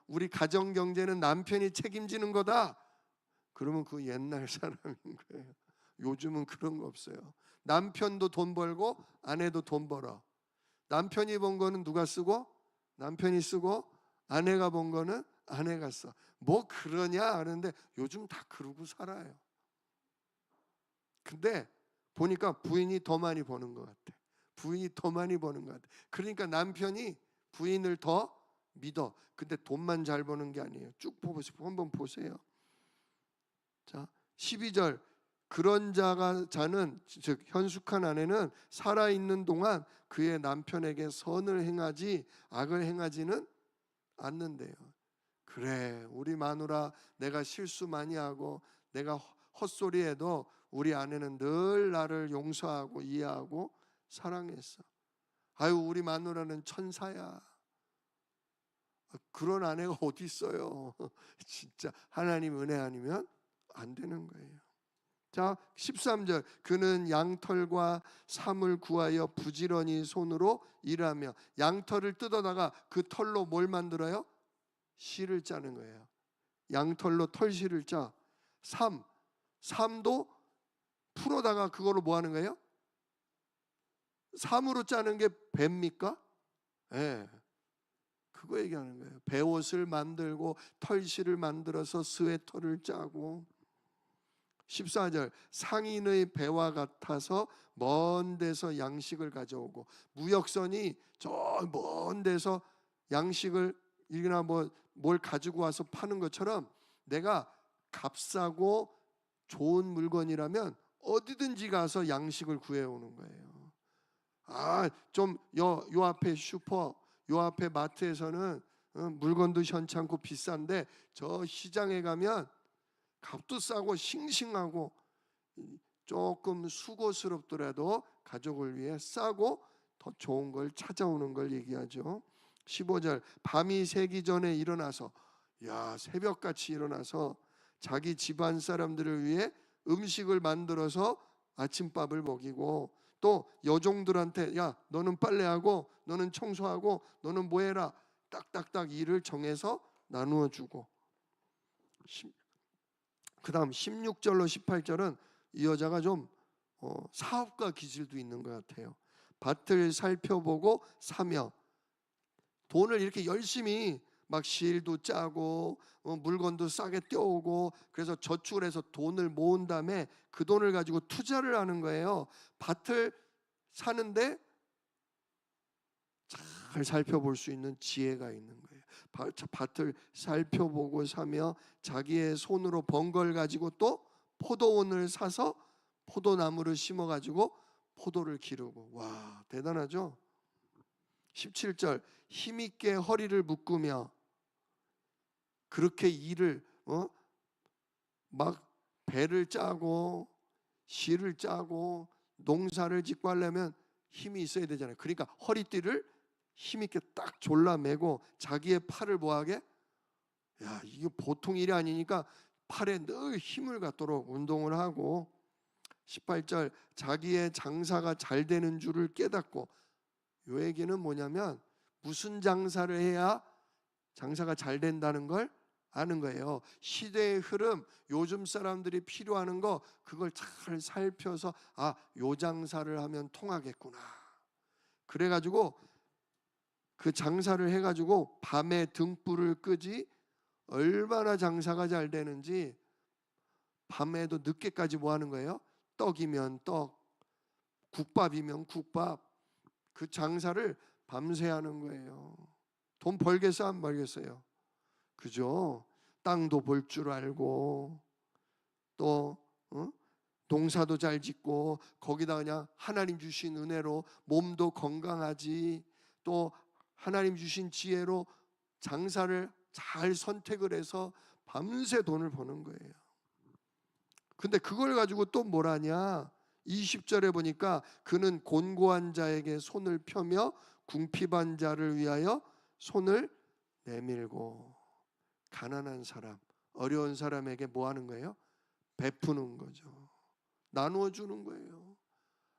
우리 가정 경제는 남편이 책임지는 거다. 그러면 그 옛날 사람인 거예요. 요즘은 그런 거 없어요. 남편도 돈 벌고 아내도 돈 벌어. 남편이 번 거는 누가 쓰고? 남편이 쓰고, 아내가 번 거는 아내가 써. 뭐 그러냐 하는데 요즘 다 그러고 살아요. 근데 보니까 부인이 더 많이 버는 것 같아. 부인이 더 많이 버는 것 같아. 그러니까 남편이 부인을 더 믿어. 근데 돈만 잘 버는 게 아니에요. 쭉 보세요. 한번 보세요. 자, 12절, 그런 자는 즉 현숙한 아내는 살아있는 동안 그의 남편에게 선을 행하지 악을 행하지는 않는데요. 그래, 우리 마누라 내가 실수 많이 하고 내가 헛소리해도 우리 아내는 늘 나를 용서하고 이해하고 사랑했어. 아유, 우리 마누라는 천사야. 그런 아내가 어디 있어요? 진짜 하나님 은혜 아니면 안 되는 거예요. 자, 13절, 그는 양털과 삼을 구하여 부지런히 손으로 일하며. 양털을 뜯어다가 그 털로 뭘 만들어요? 실을 짜는 거예요. 양털로 털실을 짜. 삼도 풀어다가 그거로 뭐 하는 거예요? 삼으로 짜는 게 배입니까? 예. 그거 얘기하는 거예요. 배옷을 만들고 털실을 만들어서 스웨터를 짜고. 14절, 상인의 배와 같아서 먼 데서 양식을 가져오고. 무역선이 저 먼 데서 양식을 이나 뭘 가지고 와서 파는 것처럼 내가 값싸고 좋은 물건이라면 어디든지 가서 양식을 구해오는 거예요. 좀 요 앞에 슈퍼, 요 앞에 마트에서는 물건도 현찮고 비싼데 저 시장에 가면 값도 싸고 싱싱하고 조금 수고스럽더라도 가족을 위해 싸고 더 좋은 걸 찾아오는 걸 얘기하죠. 15절 밤이 새기 전에 일어나서 새벽같이 일어나서 자기 집안 사람들을 위해 음식을 만들어서 아침밥을 먹이고 또 여종들한테 너는 빨래하고 너는 청소하고 너는 뭐 해라 딱딱딱 일을 정해서 나누어 주고 그 다음 16절로 18절은 이 여자가 좀 사업가 기질도 있는 것 같아요. 밭을 살펴보고 사며 돈을 이렇게 열심히 막 실도 짜고 물건도 싸게 떼오고 그래서 저축을 해서 돈을 모은 다음에 그 돈을 가지고 투자를 하는 거예요. 밭을 사는데 잘 살펴볼 수 있는 지혜가 있는 거예요. 밭을 살펴보고 사며 자기의 손으로 번 걸 가지고 또 포도원을 사서 포도나무를 심어 가지고 포도를 기르고 와 대단하죠. 17절 힘있게 허리를 묶으며 그렇게 일을 막 배를 짜고 실을 짜고 농사를 짓고 하려면 힘이 있어야 되잖아요. 그러니까 허리띠를 힘있게 딱 졸라매고 자기의 팔을 뭐하게 이게 보통 일이 아니니까 팔에 늘 힘을 갖도록 운동을 하고 18절 자기의 장사가 잘 되는 줄을 깨닫고 이 얘기는 뭐냐면 무슨 장사를 해야 장사가 잘 된다는 걸 아는 거예요. 시대의 흐름, 요즘 사람들이 필요하는 거 그걸 잘 살펴서 요 장사를 하면 통하겠구나. 그래가지고 그 장사를 해가지고 밤에 등불을 끄지 얼마나 장사가 잘 되는지 밤에도 늦게까지 뭐 하는 거예요? 떡이면 떡, 국밥이면 국밥 그 장사를 밤새 하는 거예요. 돈 벌겠어 안 벌겠어요? 그죠? 땅도 볼 줄 알고 또 농사도 잘 짓고 거기다 그냥 하나님 주신 은혜로 몸도 건강하지 또 하나님 주신 지혜로 장사를 잘 선택을 해서 밤새 돈을 버는 거예요. 근데 그걸 가지고 또 뭘 하냐? 20절에 보니까 그는 곤고한 자에게 손을 펴며 궁핍한 자를 위하여 손을 내밀고 가난한 사람, 어려운 사람에게 뭐 하는 거예요? 베푸는 거죠. 나누어 주는 거예요.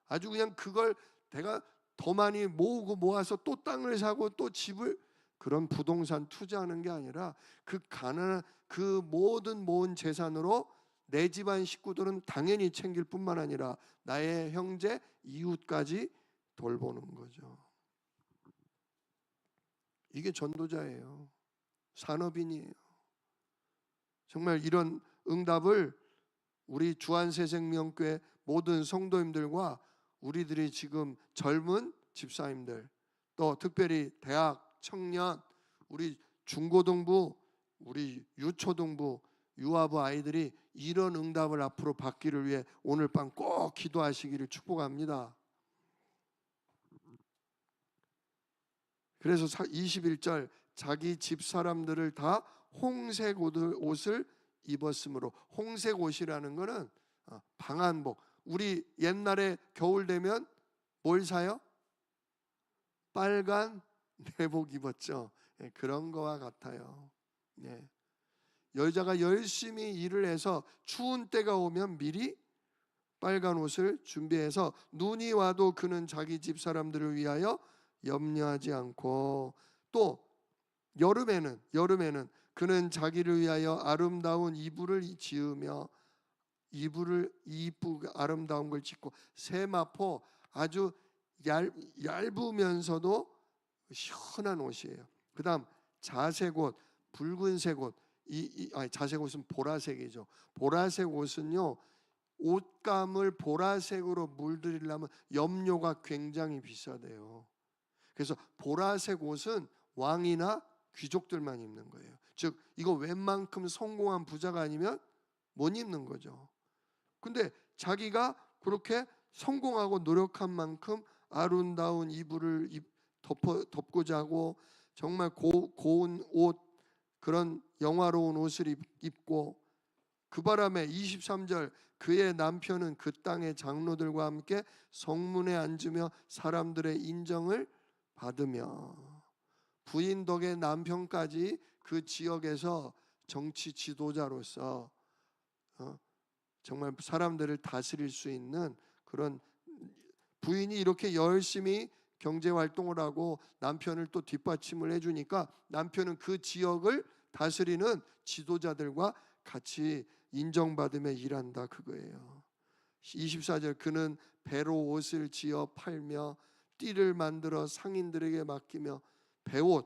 아주 그냥 그걸 내가 더 많이 모으고 모아서 또 땅을 사고 또 집을 그런 부동산 투자하는 게 아니라 그 가난한 그 모든 모은 재산으로 내 집안 식구들은 당연히 챙길 뿐만 아니라 나의 형제, 이웃까지 돌보는 거죠. 이게 전도자예요. 산업인이에요. 정말 이런 응답을 우리 주안새생명교회 모든 성도님들과 우리들이 지금 젊은 집사님들 또 특별히 대학, 청년, 우리 중고등부, 우리 유초등부, 유아부 아이들이 이런 응답을 앞으로 받기를 위해 오늘 밤 꼭 기도하시기를 축복합니다. 그래서 21절 자기 집 사람들을 다 홍색 옷을 입었으므로 홍색 옷이라는 거는 방한복. 우리 옛날에 겨울 되면 뭘 사요? 빨간 내복 입었죠. 그런 거와 같아요. 여자가 열심히 일을 해서 추운 때가 오면 미리 빨간 옷을 준비해서 눈이 와도 그는 자기 집 사람들을 위하여 염려하지 않고 또 여름에는 그는 자기를 위하여 아름다운 이불을 지으며 이불을 이쁘고 아름다운 걸 짓고 세마포 아주 얇으면서도 시원한 옷이에요. 그다음 자색 옷, 붉은색 옷, 자색 옷은 보라색이죠. 보라색 옷은요 옷감을 보라색으로 물들이려면 염료가 굉장히 비싸대요. 그래서 보라색 옷은 왕이나 귀족들만 입는 거예요. 즉 이거 웬만큼 성공한 부자가 아니면 못 입는 거죠. 근데 자기가 그렇게 성공하고 노력한 만큼 아름다운 이불을 덮고자 하고 정말 고운 옷, 그런 영화로운 옷을 입고 그 바람에 23절 그의 남편은 그 땅의 장로들과 함께 성문에 앉으며 사람들의 인정을 받으며, 부인 덕에 남편까지 그 지역에서 정치 지도자로서 정말 사람들을 다스릴 수 있는 그런, 부인이 이렇게 열심히 경제 활동을 하고 남편을 또 뒷받침을 해주니까 남편은 그 지역을 다스리는 지도자들과 같이 인정받으며 일한다, 그거예요. 24절 그는 배로 옷을 지어 팔며 띠를 만들어 상인들에게 맡기며, 배옷,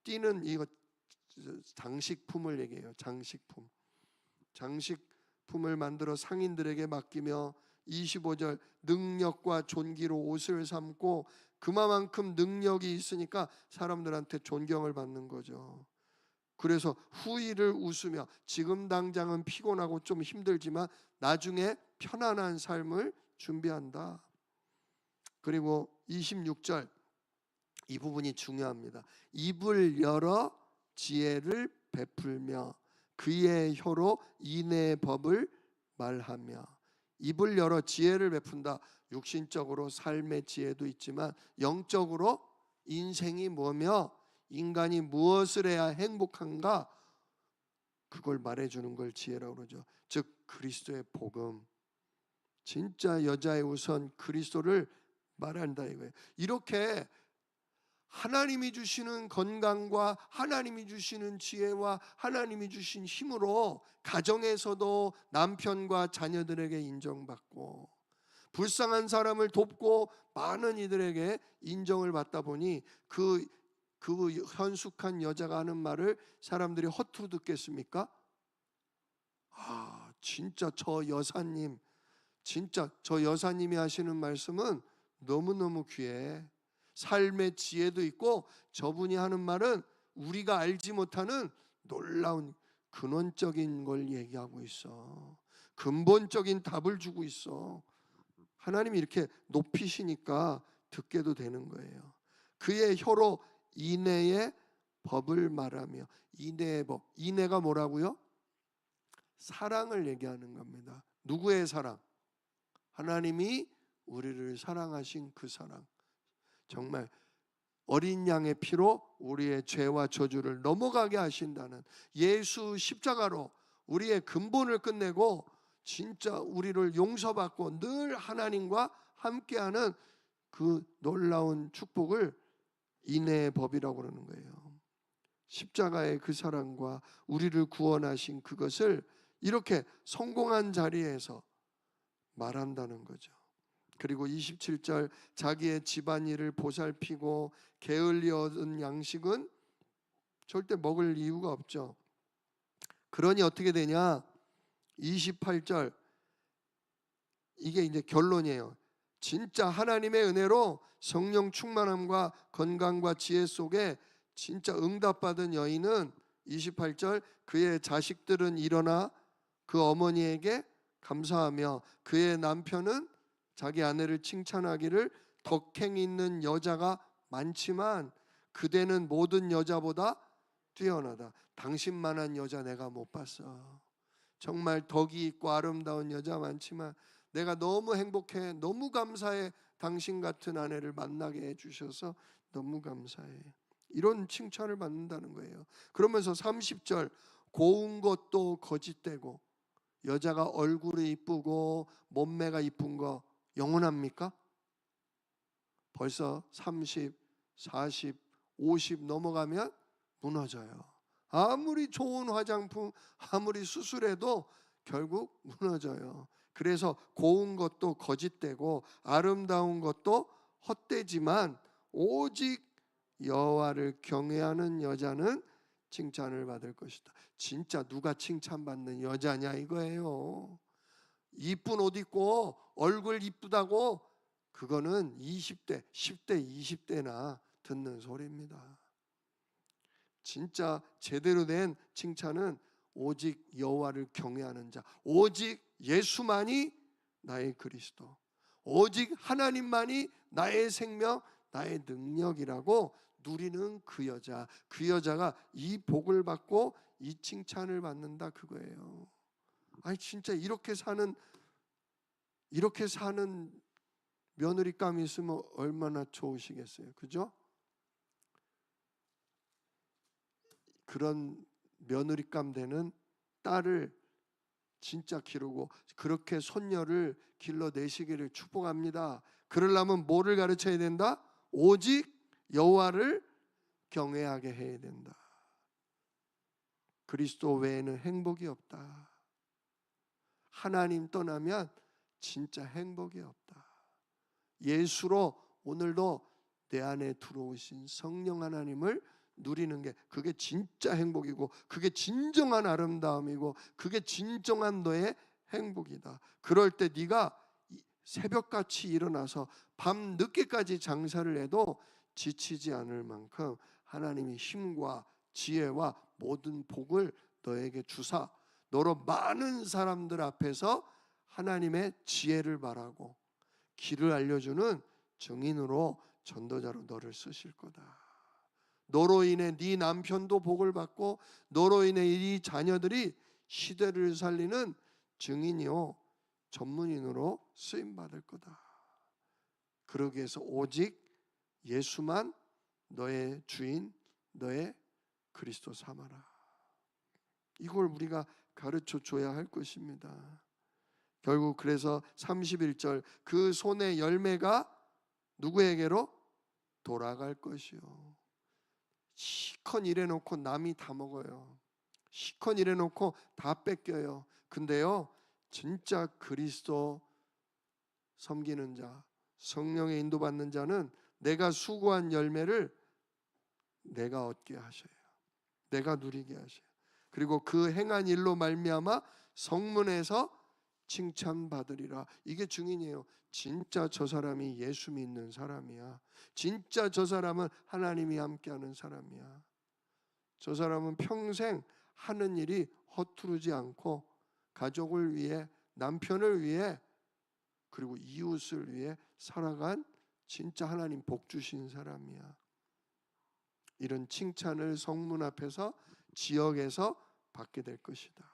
띠는 이거 장식품을 얘기해요. 장식품을 만들어 상인들에게 맡기며, 25절 능력과 존귀로 옷을 삼고, 그만큼 능력이 있으니까 사람들한테 존경을 받는 거죠. 그래서 후일을 웃으며, 지금 당장은 피곤하고 좀 힘들지만 나중에 편안한 삶을 준비한다. 그리고 26절 이 부분이 중요합니다. 입을 열어 지혜를 베풀며 그의 혀로 인애의 법을 말하며. 입을 열어 지혜를 베푼다. 육신적으로 삶의 지혜도 있지만 영적으로 인생이 뭐며 인간이 무엇을 해야 행복한가, 그걸 말해주는 걸 지혜라고 그러죠. 즉 그리스도의 복음, 진짜 여자의 우선 그리스도를 말한다 이거예요. 이렇게 하나님이 주시는 건강과 하나님이 주시는 지혜와 하나님이 주신 힘으로 가정에서도 남편과 자녀들에게 인정받고, 불쌍한 사람을 돕고 많은 이들에게 인정을 받다 보니 그 현숙한 여자가 하는 말을 사람들이 허투루 듣겠습니까? 진짜 저 여사님이 하시는 말씀은 너무너무 귀해. 삶의 지혜도 있고 저분이 하는 말은 우리가 알지 못하는 놀라운 근원적인 걸 얘기하고 있어. 근본적인 답을 주고 있어. 하나님이 이렇게 높이시니까 듣게도 되는 거예요. 그의 혀로 인애의 법을 말하며. 인애의 법, 인애가 뭐라고요? 사랑을 얘기하는 겁니다. 누구의 사랑? 하나님이 우리를 사랑하신 그 사랑. 정말 어린 양의 피로 우리의 죄와 저주를 넘어가게 하신다는, 예수 십자가로 우리의 근본을 끝내고 진짜 우리를 용서받고 늘 하나님과 함께하는 그 놀라운 축복을 인애의 법이라고 그러는 거예요. 십자가의 그 사랑과 우리를 구원하신 그것을 이렇게 성공한 자리에서 말한다는 거죠. 그리고 27절 자기의 집안일을 보살피고 게을리 얻은 양식은 절대 먹을 이유가 없죠. 그러니 어떻게 되냐? 28절 이게 이제 결론이에요. 진짜 하나님의 은혜로 성령 충만함과 건강과 지혜 속에 진짜 응답받은 여인은 28절 그의 자식들은 일어나 그 어머니에게 감사하며 그의 남편은 자기 아내를 칭찬하기를, 덕행 있는 여자가 많지만 그대는 모든 여자보다 뛰어나다. 당신만한 여자 내가 못 봤어. 정말 덕이 있고 아름다운 여자 많지만 내가 너무 행복해, 너무 감사해. 당신 같은 아내를 만나게 해주셔서 너무 감사해. 이런 칭찬을 받는다는 거예요. 그러면서 30절 고운 것도 거짓되고, 여자가 얼굴이 이쁘고 몸매가 이쁜 거 영원합니까? 벌써 30, 40, 50 넘어가면 무너져요. 아무리 좋은 화장품, 아무리 수술해도 결국 무너져요. 그래서 고운 것도 거짓되고 아름다운 것도 헛되지만 오직 여호와를 경외하는 여자는 칭찬을 받을 것이다. 진짜 누가 칭찬받는 여자냐 이거예요. 이쁜 옷 입고 얼굴 이쁘다고, 그거는 20대, 10대, 20대나 듣는 소리입니다. 진짜 제대로 된 칭찬은 오직 여호와를 경외하는 자, 오직 예수만이 나의 그리스도, 오직 하나님만이 나의 생명, 나의 능력이라고 누리는 그 여자가 이 복을 받고 이 칭찬을 받는다 그거예요. 아니 진짜 이렇게 사는 며느리감이 있으면 얼마나 좋으시겠어요. 그죠? 그런 며느리감 되는 딸을 진짜 기르고 그렇게 손녀를 길러내시기를 축복합니다. 그러려면 뭐를 가르쳐야 된다? 오직 여호와를 경외하게 해야 된다. 그리스도 외에는 행복이 없다. 하나님 떠나면 진짜 행복이 없다. 예수로 오늘도 내 안에 들어오신 성령 하나님을 누리는 게 그게 진짜 행복이고 그게 진정한 아름다움이고 그게 진정한 너의 행복이다. 그럴 때 네가 새벽같이 일어나서 밤 늦게까지 장사를 해도 지치지 않을 만큼 하나님이 힘과 지혜와 모든 복을 너에게 주사 너로 많은 사람들 앞에서 하나님의 지혜를 말하고 길을 알려주는 증인으로 전도자로 너를 쓰실 거다. 너로 인해 네 남편도 복을 받고 너로 인해 이 자녀들이 시대를 살리는 증인이요 전문인으로 쓰임 받을 거다. 그러기 위해서 오직 예수만 너의 주인, 너의 그리스도 삼아라. 이걸 우리가 가르쳐 줘야 할 것입니다. 결국 그래서 31절 그 손의 열매가 누구에게로? 돌아갈 것이요. 시컨 일해놓고 남이 다 먹어요. 시컨 일해놓고 다 뺏겨요. 근데요 진짜 그리스도 섬기는 자, 성령의 인도받는 자는 내가 수고한 열매를 내가 얻게 하셔요. 내가 누리게 하셔요. 그리고 그 행한 일로 말미암아 성문에서 칭찬받으리라. 이게 증인이에요. 진짜 저 사람이 예수 믿는 사람이야. 진짜 저 사람은 하나님이 함께하는 사람이야. 저 사람은 평생 하는 일이 허투루지 않고 가족을 위해, 남편을 위해, 그리고 이웃을 위해 살아간 진짜 하나님 복 주신 사람이야. 이런 칭찬을 성문 앞에서 지역에서 받게 될 것이다.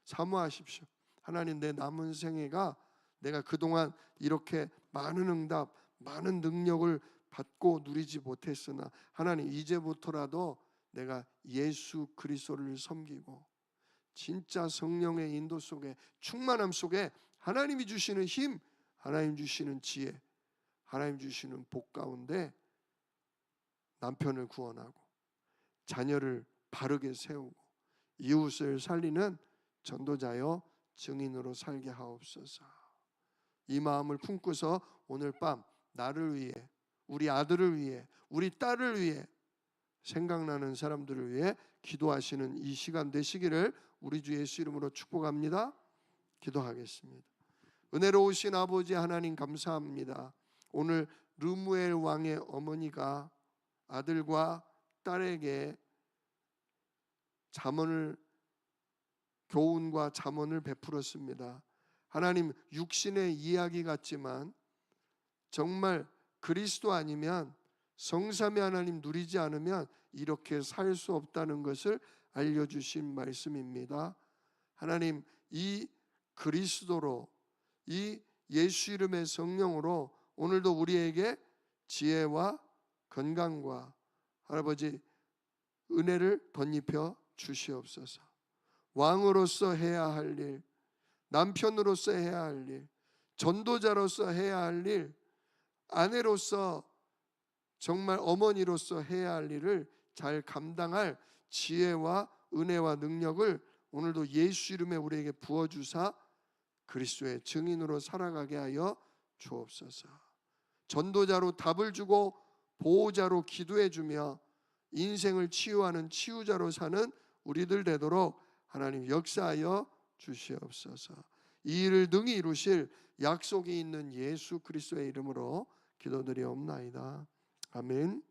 사모하십시오. 하나님 내 남은 생애가 내가 그동안 이렇게 많은 응답, 많은 능력을 받고 누리지 못했으나 하나님 이제부터라도 내가 예수 그리스도를 섬기고 진짜 성령의 인도 속에 충만함 속에 하나님이 주시는 힘, 하나님 주시는 지혜, 하나님 주시는 복 가운데 남편을 구원하고 자녀를 바르게 세우고 이웃을 살리는 전도자여 증인으로 살게 하옵소서. 이 마음을 품고서 오늘 밤 나를 위해, 우리 아들을 위해, 우리 딸을 위해, 생각나는 사람들을 위해 기도하시는 이 시간 되시기를 우리 주 예수 이름으로 축복합니다. 기도하겠습니다. 은혜로우신 아버지 하나님 감사합니다. 오늘 르무엘 왕의 어머니가 아들과 딸에게 교훈과 잠언을 베풀었습니다. 하나님 육신의 이야기 같지만 정말 그리스도 아니면 성삼위 하나님 누리지 않으면 이렇게 살 수 없다는 것을 알려주신 말씀입니다. 하나님 이 그리스도로 이 예수 이름의 성령으로 오늘도 우리에게 지혜와 건강과 할아버지 은혜를 덧입혀 주시옵소서. 왕으로서 해야 할 일, 남편으로서 해야 할 일, 전도자로서 해야 할 일, 아내로서 정말 어머니로서 해야 할 일을 잘 감당할 지혜와 은혜와 능력을 오늘도 예수 이름에 우리에게 부어주사 그리스도의 증인으로 살아가게 하여 주옵소서. 전도자로 답을 주고 보호자로 기도해 주며 인생을 치유하는 치유자로 사는 우리들 되도록 하나님 역사하여 주시옵소서. 이 일을 능히 이루실 약속이 있는 예수 그리스도의 이름으로 기도드리옵나이다. 아멘.